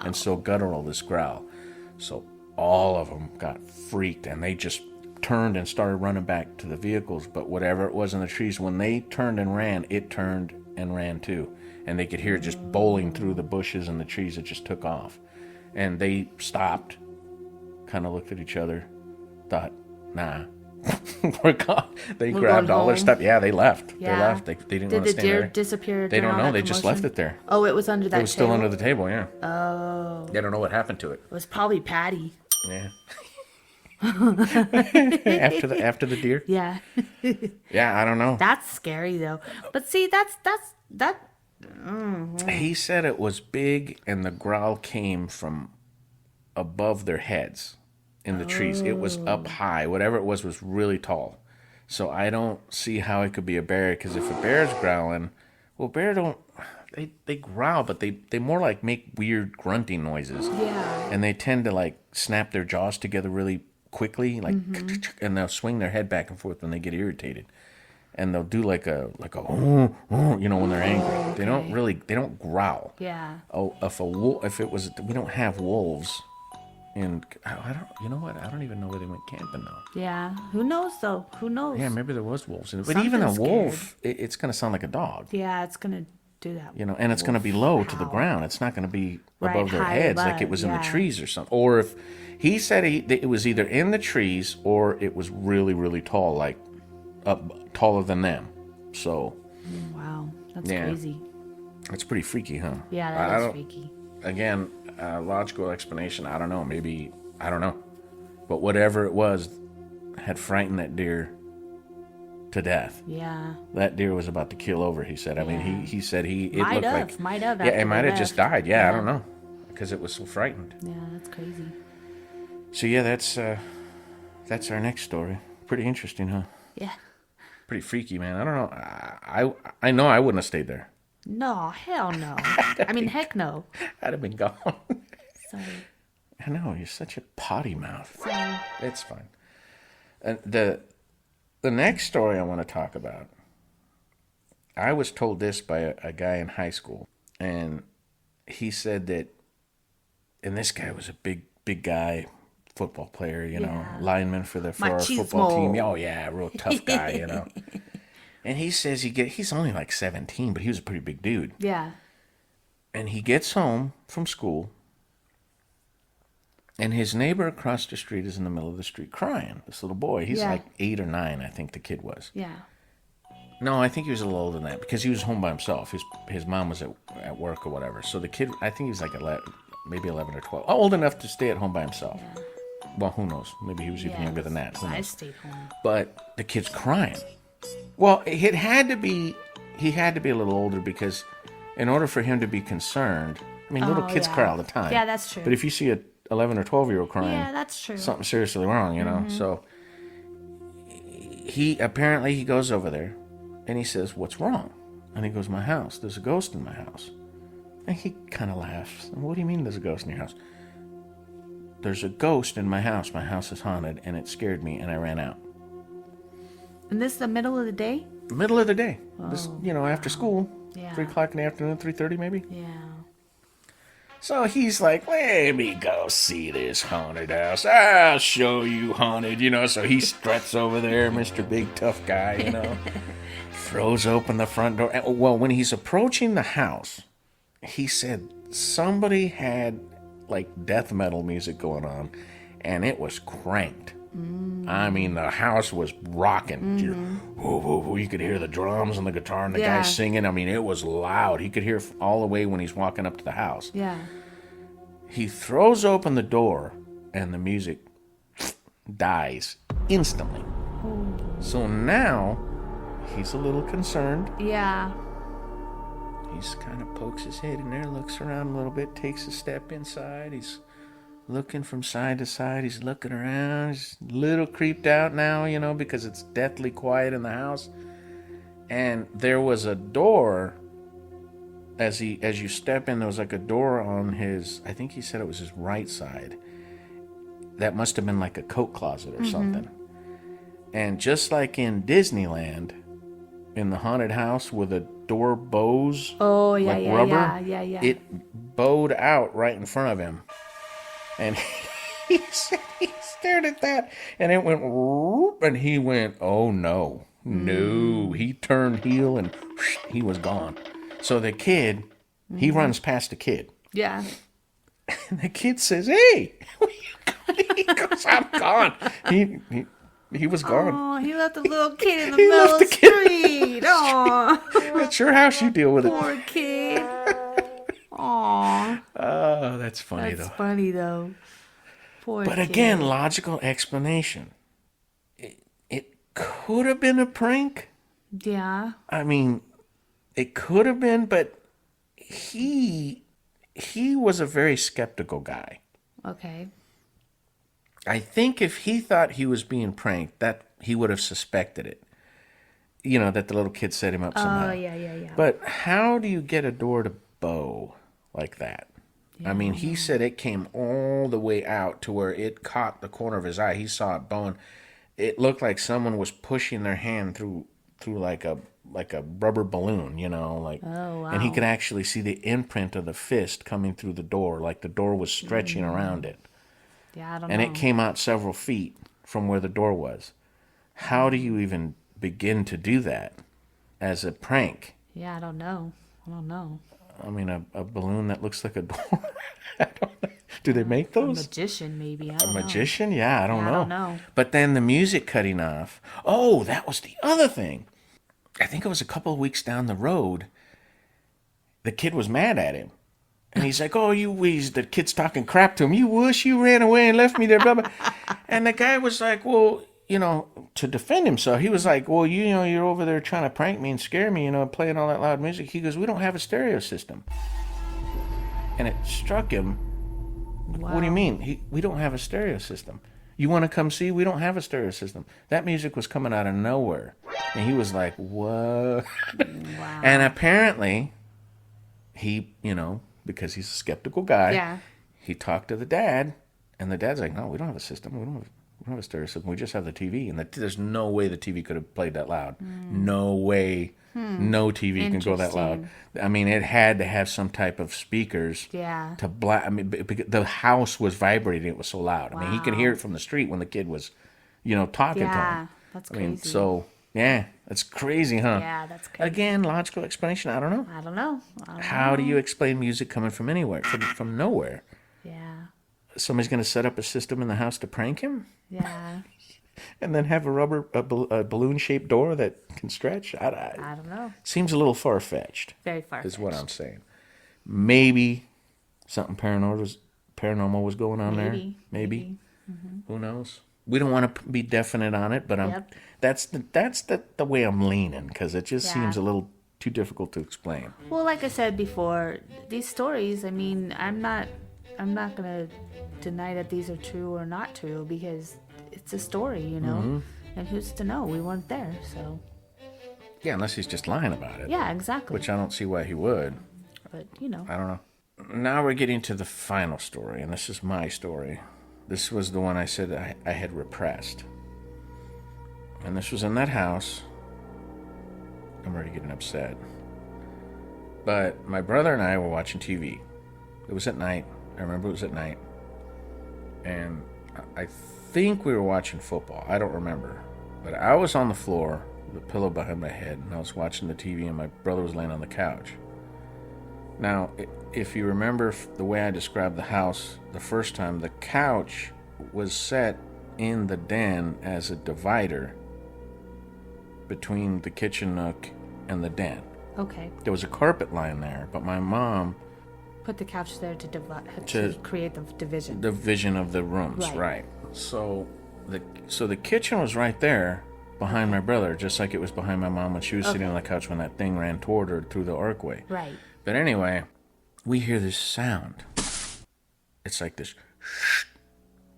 and so guttural, this growl. So all of them got freaked, and they just turned and started running back to the vehicles. But whatever it was in the trees, when they turned and ran, it turned and ran too. And they could hear it just bowling through the bushes and the trees. It just took off. And they stopped, kind of looked at each other, thought, nah. We're gone. They grabbed all their stuff. Yeah, they left. Yeah. They left. They didn't want to stay there. Did the deer disappear? They don't know. They just left it there. Oh, it was under that table? It was still under the table, yeah. Oh. They don't know what happened to it. It was probably Patty. Yeah. after the deer? Yeah. Yeah, I don't know. That's scary, though. But see, that. He said it was big, and the growl came from above their heads. In the trees. It was up high. Whatever it was really tall. So I don't see how it could be a bear, because if a bear's growling, well, bear don't, they growl, but they more like make weird grunting noises. Yeah. And they tend to like snap their jaws together really quickly, like, and they'll swing their head back and forth when they get irritated. And they'll do like a you know, when they're angry. Okay. They don't growl. Yeah. Oh, we don't have wolves. And I don't, you know what? I don't even know where they went camping now. Yeah, who knows though? Who knows? Yeah, maybe there was wolves in it. But even a wolf, it's going to sound like a dog. Yeah, it's going to do that. You know, and it's going to be low to the ground. It's not going to be above their heads like it was in the trees or something. Or if he said it was either in the trees or it was really, really tall, like up taller than them. So. Wow, that's crazy. It's pretty freaky, huh? Yeah, that is freaky. Again, logical explanation, I don't know. Maybe, I don't know. But whatever it was had frightened that deer to death. Yeah. That deer was about to keel over, he said. I mean, he said it might looked have, like... Yeah, it might have just died. Yeah, I don't know. Because it was so frightened. Yeah, that's crazy. So, yeah, that's our next story. Pretty interesting, huh? Yeah. Pretty freaky, man. I don't know. I know I wouldn't have stayed there. No, hell no. I mean, heck no. I'd have been gone. Sorry. I know, you're such a potty mouth. Sorry. It's fine. And the next story I want to talk about, I was told this by a guy in high school, and he said that, and this guy was a big guy, football player, you know, lineman for our football team. Oh yeah, real tough guy, you know. And he says he's only like 17, but he was a pretty big dude. Yeah. And he gets home from school, and his neighbor across the street is in the middle of the street crying. This little boy. He's like 8 or 9, I think the kid was. Yeah. No, I think he was a little older than that, because he was home by himself. His mom was at work or whatever. So the kid, I think he was like maybe 11 or 12. Old enough to stay at home by himself. Yeah. Well, who knows? Maybe he was even younger than that. I stayed home. But the kid's crying. Well, he had to be a little older, because in order for him to be concerned, I mean, little kids cry all the time. Yeah, that's true. But if you see a 11 or 12-year-old crying, yeah, that's true. Something seriously wrong, you know. So he goes over there, and he says, "What's wrong?" And he goes, "My house. There's a ghost in my house." And he kind of laughs. "What do you mean there's a ghost in your house?" "There's a ghost in my house. My house is haunted, and it scared me, and I ran out." And this is the middle of the day? Middle of the day. This, after school. Yeah. 3 o'clock in the afternoon, 3:30 maybe? Yeah. So he's like, "Let me go see this haunted house. I'll show you haunted," So he struts over there, Mr. Big Tough Guy, Throws open the front door. Well, when he's approaching the house, he said somebody had like death metal music going on, and it was cranked. I mean, the house was rocking. You could hear the drums and the guitar and the guy singing. I mean, it was loud. He could hear all the way when he's walking up to the house. Yeah. He throws open the door, and the music dies instantly. So now he's a little concerned. Yeah. He's kind of pokes his head in there, looks around a little bit, takes a step inside. He's looking from side to side. He's looking around. He's a little creeped out now, because it's deathly quiet in the house. And there was a door as you step in, there was like a door on his, I think he said it was his right side. That must have been like a coat closet or something. And just like in Disneyland, in the haunted house where the door bows, like rubber, it bowed out right in front of him. And he stared at that, and it went, and he went, oh no. He turned heel and he was gone. So the kid, he runs past the kid. Yeah. And the kid says, hey, where you going? He goes, I'm gone. He was gone. Oh, he left the little kid in the middle of the street. Oh, it's your house. You deal with it. poor kid. Oh, that's funny, that's though. funny, though. Poor But kid. again, logical explanation. It could have been a prank. Yeah. I mean, it could have been, but he was a very skeptical guy. Okay. I think if he thought he was being pranked, that he would have suspected it. You know, that the little kid set him up somehow. Oh, yeah. But how do you get a door to bow like that? I mean, he said it came all the way out to where it caught the corner of his eye. He saw it bowing. It looked like someone was pushing their hand through like a rubber balloon, you know, like. Oh, wow. And he could actually see the imprint of the fist coming through the door, like the door was stretching around it. Yeah, I don't And know. it came out several feet from where the door was. How do you even begin to do that as a prank? Yeah, I don't know. I mean, a balloon that looks like a door? I don't know. Do they make A those? magician, maybe. I A don't know. magician? Yeah, I don't know. I don't know. But then the music cutting off. Oh, that was the other thing. I think it was a couple of weeks down the road. The kid was mad at him. And he's like, oh, you wheeze. The kid's talking crap to him. You wuss, you ran away and left me there, blah, blah. And the guy was like, well, you know, to defend himself, he was like, well, you know, you're over there trying to prank me and scare me, you know, playing all that loud music. He goes, we don't have a stereo system. And it struck him. Wow. What do you mean? We don't have a stereo system. You want to come see? We don't have a stereo system. That music was coming out of nowhere. And he was like, what? Wow. And apparently, he, you know, because he's a skeptical guy, Yeah. he talked to the dad, and the dad's like, no, we don't have a system. We don't have a stereo system. We just have the TV. And there's no way the TV could have played that loud. No way. No TV can go that loud. Interesting. I mean, it had to have some type of speakers Yeah. to I mean, the house was vibrating. It was so loud. I mean, he could Wow. hear it from the street when the kid was, you know, talking to Yeah, him. that's I mean, crazy. so yeah, that's crazy, huh? Yeah, that's crazy. Again, logical explanation. I don't know. I don't know. How do you explain music coming from anywhere, from nowhere? Yeah. Somebody's going to set up a system in the house to prank him, Yeah. and then have a balloon-shaped door that can stretch. I don't know. Seems a little far-fetched. Very far. Is what I'm saying. Maybe something paranormal was going on there. Maybe. Who knows? We don't want to be definite on it, but Yep. that's the way I'm leaning, because it just Yeah. seems a little too difficult to explain. Well, like I said before, these stories, I mean, I'm not going to deny that these are true or not true, because it's a story, you know? Mm-hmm. And who's to know? We weren't there, so. Yeah, unless he's just lying about it. Yeah, exactly. Which I don't see why he would. But, you know. I don't know. Now we're getting to the final story, and this is my story. This was the one I said I had repressed. And this was in that house. I'm already getting upset. But my brother and I were watching TV. It was at night. I remember it was at night. And I think we were watching football. I don't remember. But I was on the floor with a pillow behind my head, and I was watching the TV, and my brother was laying on the couch. Now, if you remember the way I described the house the first time, the couch was set in the den as a divider between the kitchen nook and the den. Okay. There was a carpet lying there, but my mom, Put the couch there to To- create the division. the vision of the rooms, right? So the kitchen was right there behind my brother, just like it was behind my mom when she was sitting on the couch when that thing ran toward her through the archway. Right. But anyway, we hear this sound. It's like this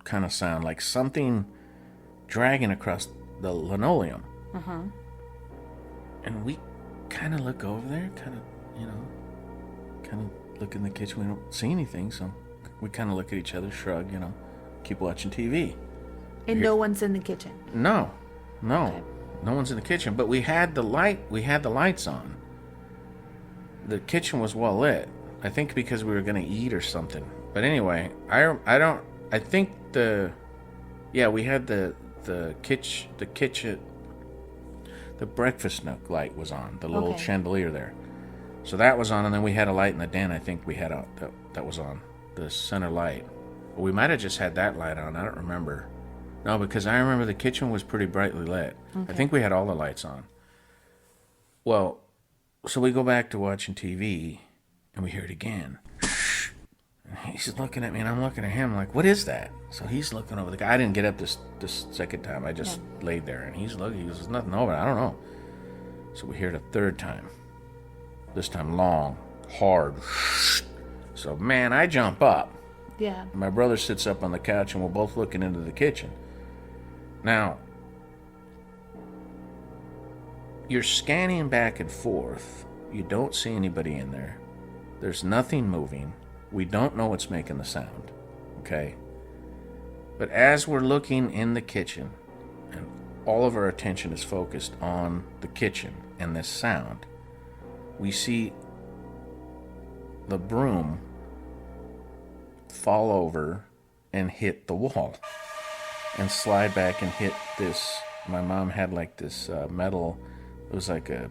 kind of sound, like something dragging across the linoleum. Uh-huh. And we kind of look over there, kind of, you know. kind of look in the kitchen. We don't see anything, so we kind of look at each other, shrug, keep watching TV. And no one's in the kitchen. No. Okay. No one's in the kitchen, but we had the lights on. The kitchen was well lit. I think because we were going to eat or something. But anyway, we had the kitchen, the breakfast nook light was on, the little chandelier there. So that was on, and then we had a light in the den. I think we had that was on, the center light. But we might have just had that light on. I don't remember. No, because I remember the kitchen was pretty brightly lit. Okay. I think we had all the lights on. Well, so we go back to watching TV, and we hear it again. And he's looking at me, and I'm looking at him like, what is that? So he's looking over the guy. I didn't get up this second time. I just laid there, and he's looking. He goes, there's nothing over it. I don't know. So we hear it a third time. This time long, hard. So, man, I jump up. Yeah. My brother sits up on the couch, and we're both looking into the kitchen. Now, you're scanning back and forth. You don't see anybody in there. There's nothing moving. We don't know what's making the sound. Okay? But as we're looking in the kitchen, and all of our attention is focused on the kitchen and this sound, we see the broom fall over and hit the wall and slide back and hit this. My mom had like this metal, it was like a,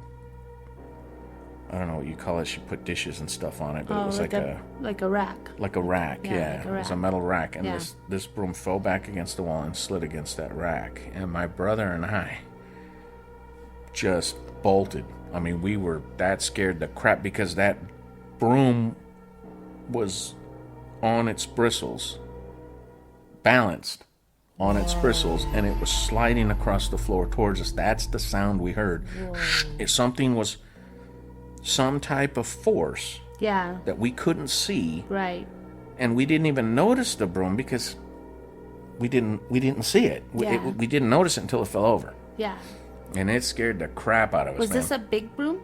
I don't know what you call it, she put dishes and stuff on it, but it was like a rack. Like a rack, yeah. Like a It was a rack. metal rack, and Yeah. this broom fell back against the wall and slid against that rack, and my brother and I just bolted. I mean, we were that scared to crap because that broom was on its bristles, balanced on its bristles, and it was sliding across the floor towards us. That's the sound we heard. Something was, some type of force Yeah. that we couldn't see, Right. and we didn't even notice the broom because we didn't see it. Yeah. We didn't notice it until it fell over, Yeah. and it scared the crap out of us. Was man. this a big broom?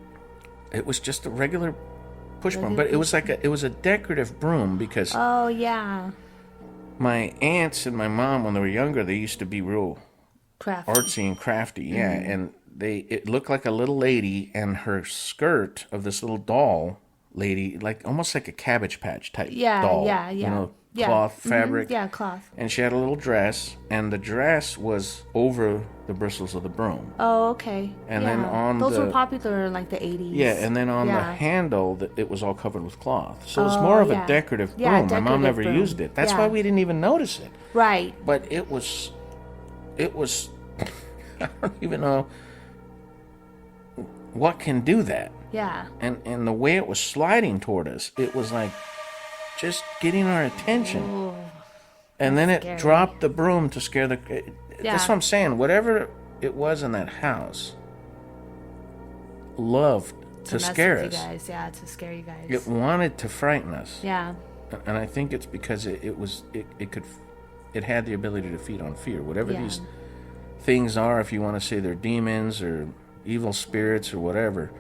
It was just a regular push broom, but it was a decorative broom because Oh yeah. my aunts and my mom, when they were younger, they used to be real Craft. artsy and crafty, yeah. And it looked like a little lady, and her skirt of this little doll lady, like almost like a Cabbage Patch type doll. Yeah. You know, Yeah. cloth Mhm. fabric. Yeah, cloth. And she had a little dress, and the dress was over the bristles of the broom. Oh, okay. And yeah. then on those the- were popular in like the 80s. Yeah, and then on the Yeah. handle, it was all covered with cloth. So it was Oh, more of yeah. a decorative broom. Yeah, My mom decorative never broom. used it. That's Yeah. why we didn't even notice it. Right. But it was I don't even know what can do that. Yeah. And the way it was sliding toward us, it was like just getting our attention. Ooh. And then it scary. dropped the broom to scare the... That's Yeah. what I'm saying. Whatever it was in that house loved to mess scare with us. You guys. Yeah, to scare you guys. It wanted to frighten us. Yeah. And I think it's because it had the ability to feed on fear. Whatever Yeah. these things are, if you want to say they're demons or evil spirits or whatever.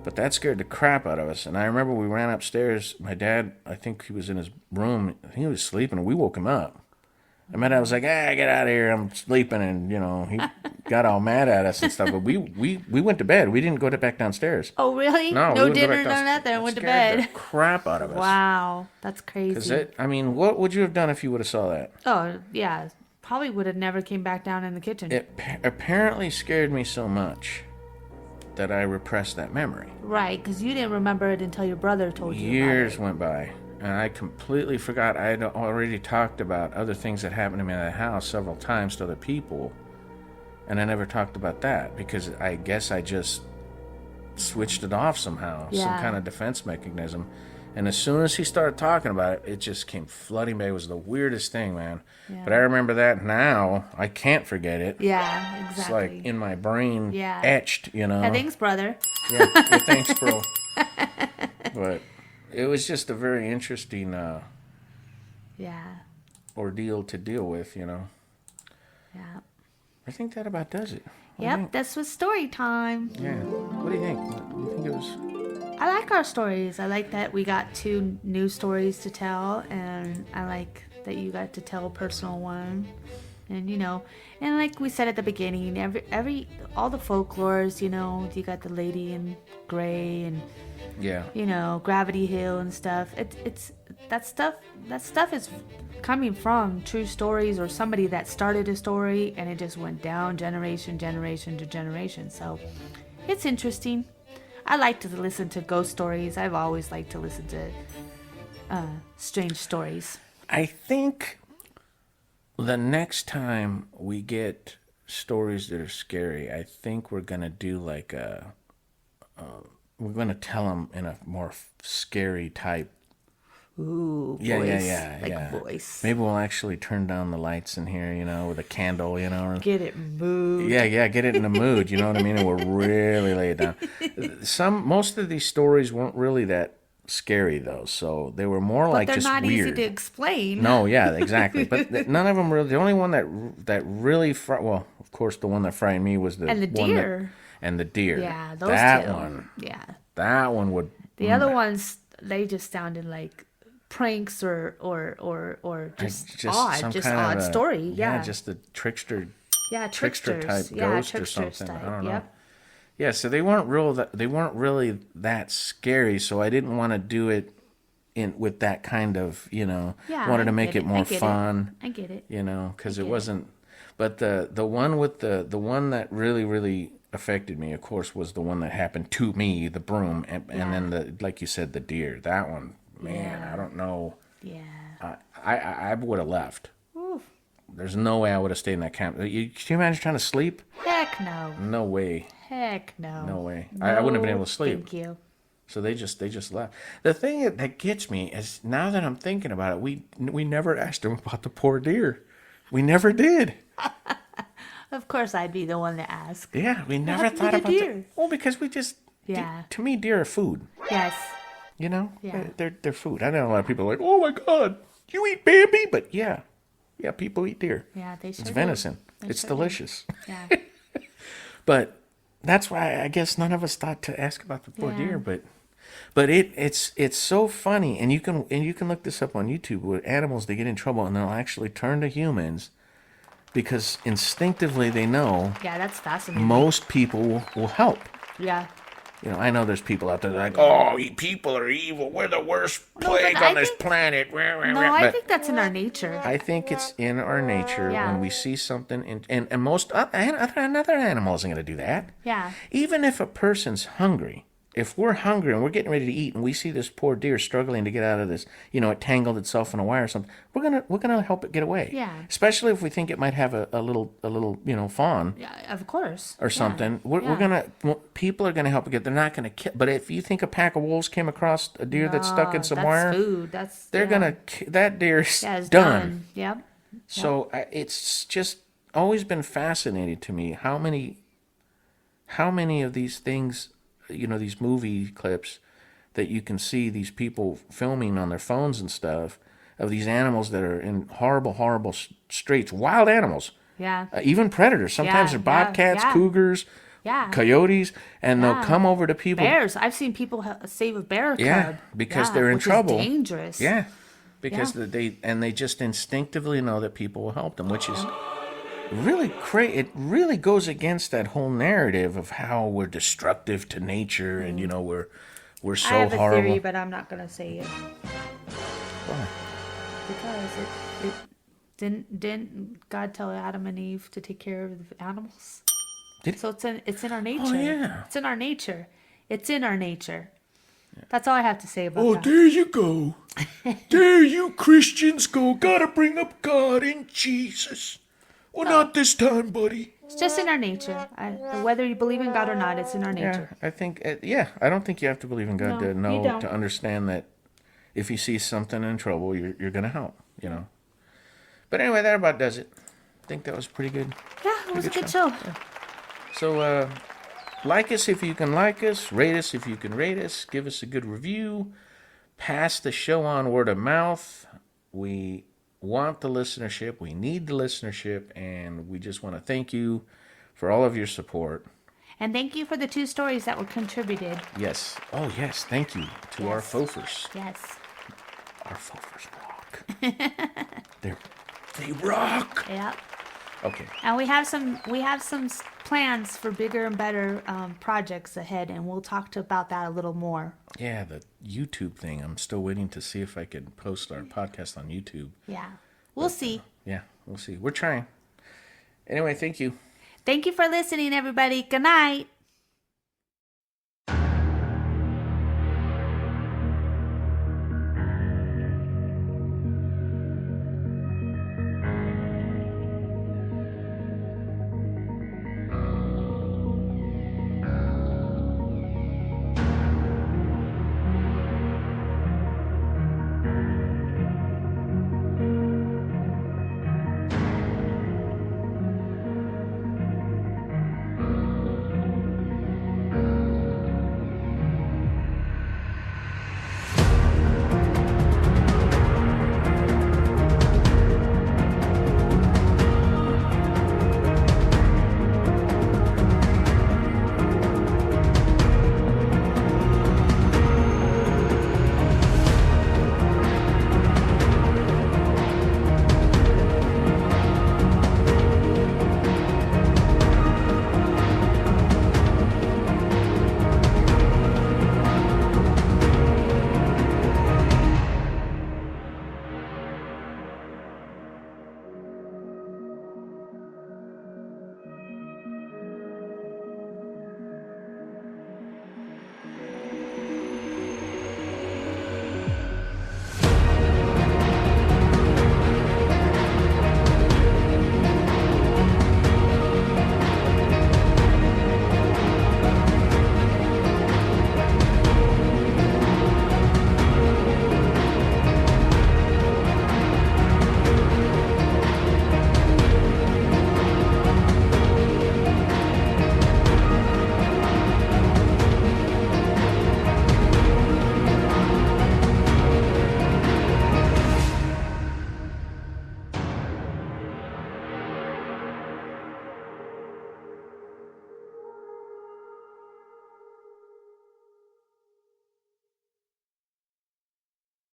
But that scared the crap out of us. And I remember we ran upstairs. My dad, I think he was in his room. I think he was sleeping, and we woke him up. And my dad was like, get out of here. I'm sleeping. And, he got all mad at us and stuff. But we went to bed. We didn't go back downstairs. Oh, really? No, we No wouldn't go dinner, back no downstairs. nothing. Went to Scared bed. the crap out of us. Wow. That's Because crazy. what would you have done if you would have saw that? Oh, yeah. Probably would have never came back down in the kitchen. It apparently scared me so much that I repressed that memory. Right, because you didn't remember it until your brother told you. Years About went by, and I completely forgot. I had already talked about other things that happened to me in the house several times to other people, and I never talked about that because I guess I just switched it off somehow, some Yeah. kind of defense mechanism. And as soon as he started talking about it, it just came flooding back. It was the weirdest thing, man. Yeah. But I remember that now. I can't forget it. it. Yeah, exactly. It's like in my brain, Yeah. etched, Yeah, thanks, brother. Yeah, thanks, bro. But it was just a very interesting Yeah, ordeal to deal with, yeah. I think that about does it. What do you Yep, think? this was story time. Yeah. What do you think? You think it was... I like our stories. I like that we got 2 new stories to tell, and I like that you got to tell a personal one. And and like we said at the beginning, all the folklores, you got the lady in gray and Yeah. Gravity Hill and stuff. It's that stuff is coming from true stories or somebody that started a story and it just went down generation to generation. So it's interesting. I like to listen to ghost stories. I've always liked to listen to strange stories. I think the next time we get stories that are scary, I think we're going to do like we're going to tell them in a more scary type. Ooh, Yeah, voice. yeah. Voice. Maybe we'll actually turn down the lights in here, with a candle, Get it moved. Yeah, get it in the mood, you know what I mean? And we'll really lay it down. Most of these stories weren't really that scary, though, so they were more like just weird. But they're not easy to explain. No, yeah, exactly. But none of them really. The only one that really, well, of course, the one that frightened me was the deer. And the deer. Yeah, those that two. one. Yeah. That one would. The other ones, they just sounded like pranks or just odd, some just kind odd of story. Yeah, just a trickster. Yeah, trickster type ghost or something. Type. I don't know. Yep. Yeah, so they weren't really that scary. So I didn't want to do it with that kind of wanted to make it more fun. I get it. Because it wasn't. But the one that really affected me, of course, was the one that happened to me, the broom, and then like you said, the deer. That one, man, I don't know. Yeah. I would have left. Oof. There's no way I would have stayed in that camp. Can you imagine trying to sleep? Heck no. No way. Heck no. No way. No, I wouldn't have been able to sleep. Thank you. So they just left. The thing that gets me is now that I'm thinking about it, we never asked them about the poor deer. We never did. Of course, I'd be the one to ask. Yeah, we never thought about deer. Well, because we just. Yeah. To me, deer are food. Yes. Yeah. They're food. I know a lot of people are like, oh my God, you eat Bambi, but yeah, people eat deer. Yeah, they sure It's do. venison. They It's sure do. delicious. Yeah. But that's why I guess none of us thought to ask about the poor Yeah. deer. But it's so funny, and you can look this up on YouTube. Where animals, they get in trouble and they'll actually turn to humans because instinctively they know Yeah, that's fascinating. most people will help. Yeah. I know there's people out there that are like, oh, people are evil. We're the worst plague but on I this think- planet. No, I think that's in our nature. I think it's in our nature Yeah. when we see something, and most another animal isn't going to do that. Yeah. Even if a person's hungry, if we're hungry and we're getting ready to eat, and we see this poor deer struggling to get out of this, it tangled itself in a wire or something, we're gonna help it get away. Yeah. Especially if we think it might have a little fawn Yeah, of course. or something. People are gonna help it get. They're not gonna kill. But if you think a pack of wolves came across a deer that's stuck in some that's wire, food. they're gonna that deer's Yeah, it's done. Yep. So it's just always been fascinating to me how many of these things, these movie clips that you can see these people filming on their phones and stuff of these animals that are in horrible straits, wild animals, Yeah. even predators. Sometimes they're bobcats, cougars, Yeah. coyotes, and they'll come over to people. Bears. I've seen people save a bear cub. Yeah, because they're in which trouble. Is dangerous. Yeah, because they just instinctively know that people will help them, which is really crazy. It really goes against that whole narrative of how we're destructive to nature and we're so I have a horrible. theory, but I'm not gonna say it Why? because it didn't God tell Adam and Eve to take care of the animals? Did he? So it's in our nature. Oh, yeah. It's in our nature. It's in our nature. That's all I have to say about Oh, that. there you go. There you Christians go. Gotta bring up God and Jesus. Well, not this time, buddy. It's just in our nature. Whether you believe in God or not, it's in our nature. Yeah, I think. I don't think you have to believe in God No, to you know don't. to understand that if you see something in trouble, you're gonna help. But anyway, that about does it. I think that was pretty good. Yeah, it was a good show. So, like us if you can like us, rate us if you can rate us, give us a good review, pass the show on word of mouth. We want the listenership, we need the listenership, and we just want to thank you for all of your support. And thank you for the 2 stories that were contributed. Yes. Oh, yes. Thank you to our Yes. Fofers. Yes. Our Fofers rock. They rock. Yep. Okay. And we have some plans for bigger and better projects ahead, and we'll talk about that a little more. Yeah, the YouTube thing. I'm still waiting to see if I can post our podcast on YouTube. Yeah. We'll see. Yeah, we'll see. We're trying. Anyway, thank you. Thank you for listening, everybody. Good night.